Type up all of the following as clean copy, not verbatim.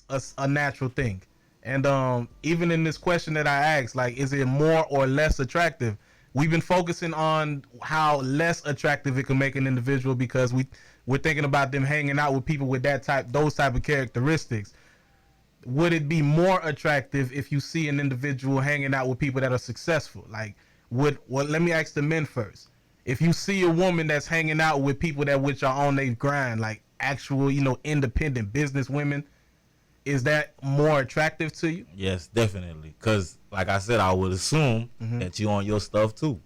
is a natural thing. And even in this question that I asked, like, is it more or less attractive? We've been focusing on how less attractive it can make an individual because we're thinking about them hanging out with people with those type of characteristics. Would it be more attractive if you see an individual hanging out with people that are successful? Like, let me ask the men first. If you see a woman that's hanging out with people that which are on their grind, like actual, independent business women, is that more attractive to you? Yes, definitely. Because, like I said, I would assume that you on your stuff too.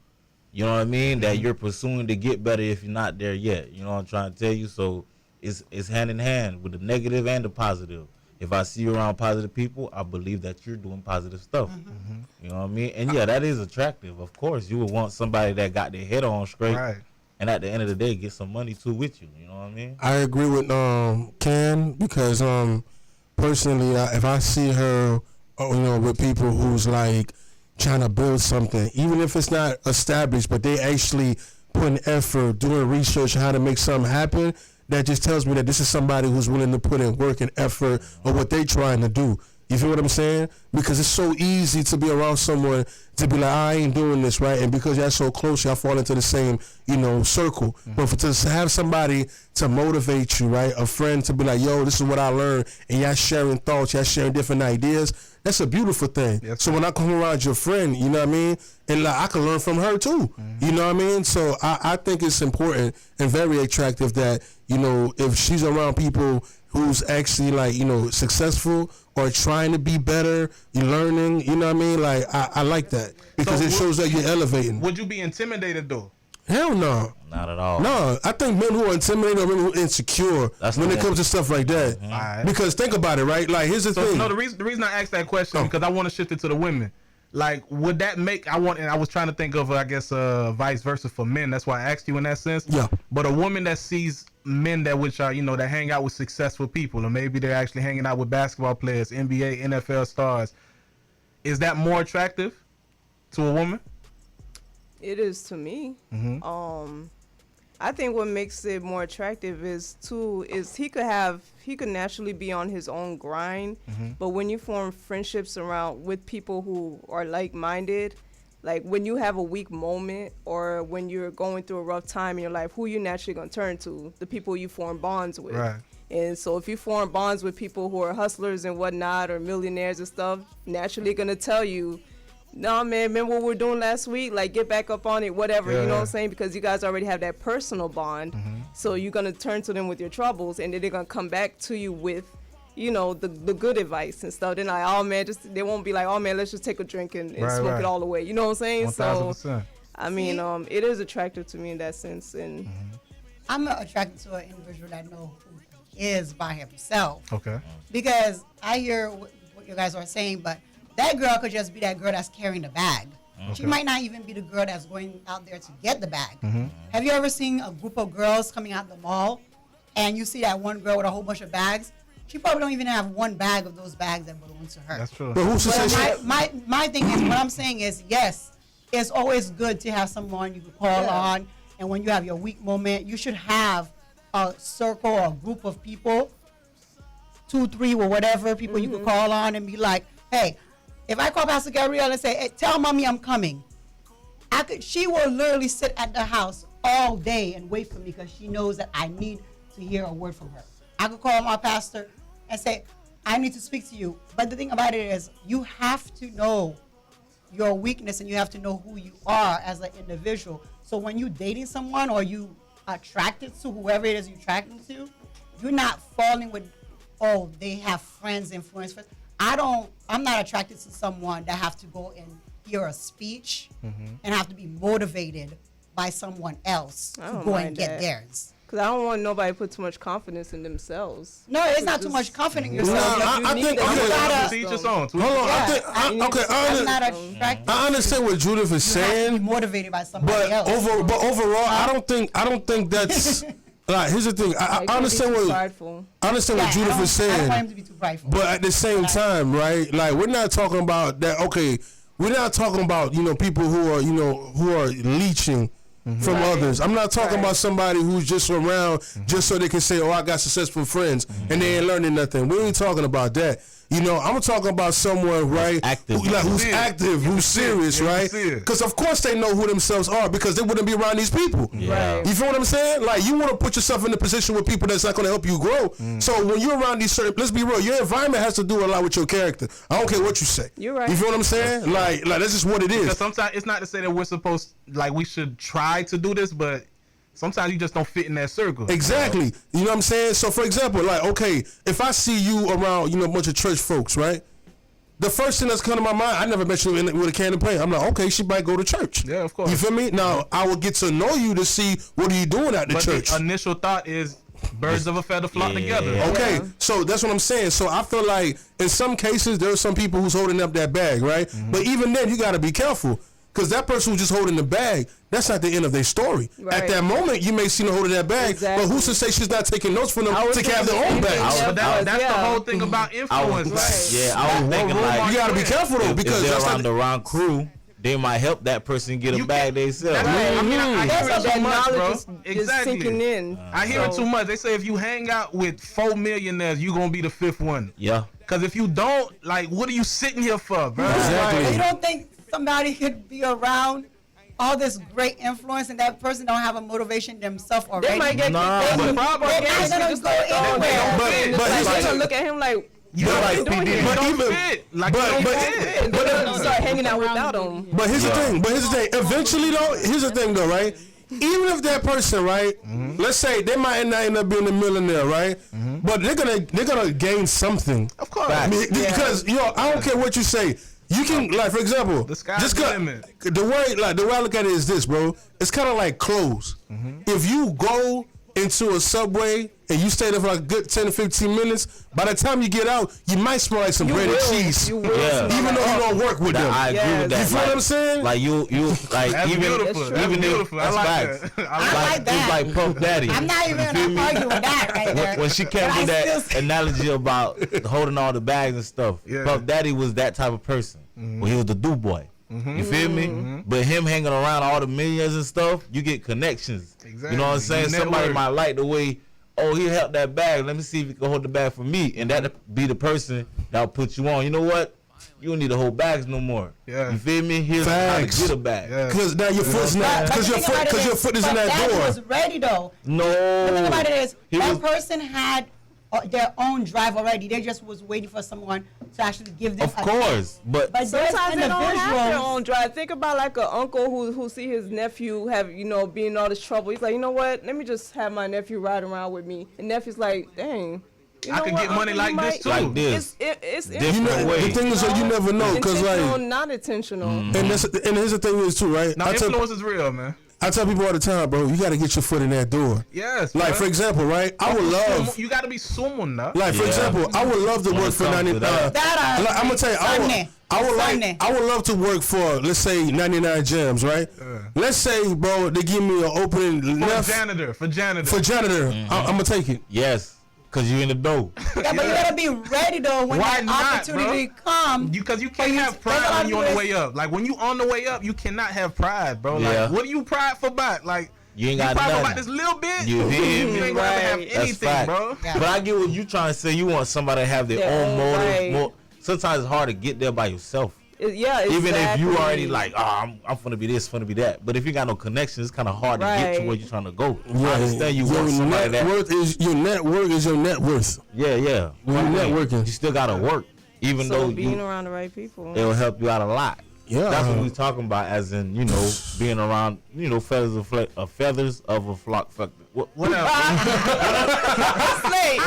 You know what I mean? That you're pursuing to get better if you're not there yet. You know what I'm trying to tell you? So it's hand in hand with the negative and the positive. If I see you around positive people, I believe that you're doing positive stuff. You know what I mean? And yeah, that is attractive. Of course, you would want somebody that got their head on straight. Right. And at the end of the day, get some money too with you. You know what I mean? I agree with Ken because personally, if I see her, with people who's like trying to build something, even if it's not established, but they actually putting effort, doing research on how to make something happen, that just tells me that this is somebody who's willing to put in work and effort on what they trying to do. You feel what I'm saying? Because it's so easy to be around someone to be like, I ain't doing this, right? And because y'all so close, y'all fall into the same, circle. But to have somebody to motivate you, right? A friend to be like, yo, this is what I learned. And y'all sharing thoughts, y'all sharing different ideas. That's a beautiful thing. Yes, so when I come around your friend, you know what I mean? And like, I can learn from her too. You know what I mean? So I think it's important and very attractive that, if she's around people who's actually like, successful or trying to be better, you're learning, you know what I mean? Like, I like that because it shows that you're elevating. Would you be intimidated though? Hell no. Not at all. No, I think men who are intimidated or men who are insecure when it comes to stuff like that. Right. Because think about it, right? Like, here's the thing. No, the reason I asked that question because I want to shift it to the women. Like, would that make, and I was trying to think of, I guess, vice versa for men. That's why I asked you in that sense. Yeah. But a woman that sees men that which are, that hang out with successful people, or maybe they're actually hanging out with basketball players, NBA, NFL stars, is that more attractive to a woman? It is to me. I think what makes it more attractive is he could naturally be on his own grind, but when you form friendships with people who are like-minded, like when you have a weak moment or when you're going through a rough time in your life, who you naturally gonna turn to? The people you form bonds with. Right. And so if you form bonds with people who are hustlers and whatnot or millionaires and stuff, naturally gonna tell you, no, man, remember what we were doing last week? Like, get back up on it, whatever, you know what I'm saying? Because you guys already have that personal bond. So you're going to turn to them with your troubles, and then they're going to come back to you with, the good advice and stuff. They're like, oh, man, they won't be like, oh, man, let's just take a drink and smoke it all away. You know what I'm saying? 1,000%. So, I mean, it is attractive to me in that sense. And I'm attracted to an individual that knows who he is by himself. Okay. Because I hear what you guys are saying, but that girl could just be that girl that's carrying the bag. Okay. She might not even be the girl that's going out there to get the bag. Have you ever seen a group of girls coming out the mall and you see that one girl with a whole bunch of bags? She probably don't even have one bag of those bags that belong to her. That's true. But who's to say my thing is, what I'm saying is, yes, it's always good to have someone you can call on, and when you have your weak moment, you should have a circle or a group of people, 2, 3, or whatever, people you can call on and be like, hey, if I call Pastor Gabrielle and say, hey, tell mommy I'm coming, she will literally sit at the house all day and wait for me because she knows that I need to hear a word from her. I could call my pastor and say, I need to speak to you. But the thing about it is, you have to know your weakness and you have to know who you are as an individual. So when you're dating someone or you attracted to whoever it is you're attracted to, you're not falling with, oh, they have friends, influence friends. I'm not attracted to someone that have to go and hear a speech and have to be motivated by someone else to go and get theirs. Because I don't want nobody to put too much confidence in themselves. No, it's not too much confidence in yourself. I think I understand what Judith is saying. You have to be motivated by somebody else. But overall, I don't think that's. Here's the thing. I understand what Judith is saying. I don't want him to be too prideful. But at the same time, right? Like, we're not talking about that. Okay, we're not talking about people who are who are leeching from others. I'm not talking about somebody who's just around just so they can say, oh, I got successful friends and they ain't learning nothing. We ain't talking about that. You know, I'm talking about someone, right, active. who's active, who's serious, right? Because of course they know who themselves are because they wouldn't be around these people. Yeah. Right. You feel what I'm saying? Like, you want to put yourself in a position with people that's not going to help you grow. So when you're around these certain, let's be real, your environment has to do a lot with your character. I don't care what you say. You're right. You feel what I'm saying? Like that's just what it is. Because sometimes it's not to say that we're supposed, like, we should try to do this, but sometimes you just don't fit in that circle. Exactly. You know what I'm saying? So, for example, like, okay, if I see you around, you know, a bunch of church folks, right? The first thing that's coming to my mind, I never met you with a can of paint. I'm like, okay, she might go to church. Yeah, of course. You feel me? Now, I will get to know you to see what are you doing at the But church. the initial thought is birds of a feather flock together. Okay, so that's what I'm saying. So I feel like in some cases there are some people who's holding up that bag, right? But even then, you got to be careful because that person who's just holding the bag, that's not the end of their story. Right. At that moment, you may see them holding that bag, Exactly. but who's to say she's not taking notes from them I was to have their thinking own the bag? same thing. But that's the Yeah. whole thing about influence. Right. I was thinking like You got to be careful though if because they're that's around not the wrong crew, they might help that person get a You bag can't- themselves. That's right. I mean, I That's hear it that too much, bro. knowledge is sinking in. I hear it So- too much. They say if you hang out with 4 millionaires, you gonna be the 5th one. Yeah. Because if you don't, like, what are you sitting here for, bro? Exactly. You don't think somebody could be around all this great influence and that person don't have a motivation themselves already? They might get Nah, kicked but- out. problem They're is not gonna just go like, oh, anywhere. But It's here's like, the they thing. look at him like, You But don't like, be doing it. but You don't even- fit. Like, but- you don't but- fit. and they're gonna start hanging out without him. But here's the thing. Eventually, though, here's the thing, though, right? Even if that person, right? Let's say they might not end up being a millionaire, right? But they're gonna gain something. Of course. I mean, because I don't care what you say. You can, like, for example, The sky's just the cut- limit. the way I look at it is this, bro. It's kind of like clothes. If you go into a Subway and you stay there for like a good 10 to 15 minutes, by the time you get out, you might smell like some bread and cheese. You will. Yeah. smell Even like though you that. don't work with them. I agree Yes. with that. You feel like, what I'm saying? Like you like That's even beautiful. That's true. That's even beautiful. I that's like facts. that. I I like like It's that. like Puff Daddy. I'm not even gonna argue with that right there. When she came But with I that still- analogy about holding all the bags and stuff, Yeah. Puff Daddy was that type of person. Well, he was the do boy. You feel me? But him hanging around all the millions and stuff, you get connections. You know what I'm saying? Exactly. Somebody Network. might like the way, oh, he held that bag. Let me see if he can hold the bag for me. And that'll be the person that'll put you on. You know what? You don't need to hold bags no more. Yeah. You feel me? Here's how to Facts. get a bag. Yeah. Because now your foot's not, But because the your thing about it foot is in but that door. was ready though. No. The thing about it is He that was- person had their own drive already. They just was waiting for someone to actually give them. Of course. But But there's Sometimes they don't have their individuals. own drive. Think about like an uncle who see his nephew have, be in all this trouble. He's like, you know what? Let me just have my nephew ride around with me. And nephew's like, dang. You I know could what, get money uncle, you like this, might- too. Like this. It's Different You know, influence, way. the thing is, you never know, because intentional, like, not intentional. and here's the thing is too, right? Now, influence is real, man. I tell people all the time, bro, you got to get your foot in that door. Yes. Like, man. for example, right? I would love, You got to be someone now. like, for Yeah. example, I would love to When work it for comes to 99. that. That I'm gonna tell you, Sunday. Sunday. I would love to work for, let's say, 99 Gems, right? Let's say, bro, they give me an opening For janitor. for janitor. I'm gonna take it. yes, because you in the dough. Yeah, but you gotta be ready though when Why that not, opportunity bro? comes. Because you But can't you- have there's a pride lot when of you on the people way up. Like when you on the way up, you cannot have pride, bro. Yeah. Like what are you pride for about? Like You ain't got proud nothing. about this little bit. You feel me? You ain't gonna ever have Right. That's anything, fact. bro. Yeah. But I get what you trying to say. You want somebody to have their Their own own motive. right. Sometimes it's hard to get there by yourself. Yeah, exactly. Even if you already like, I'm finna be this, finna be that. But if you got no connections, it's kind of hard to get to Right. where you're trying to go. I understand you want somebody net that. worth is your net worth. Yeah. When you're networking. You still gotta work, even so though being you, around the right people. it'll help you out a lot. Yeah. That's what we talking about, as in being around feathers of a flock. Whatever. Slay.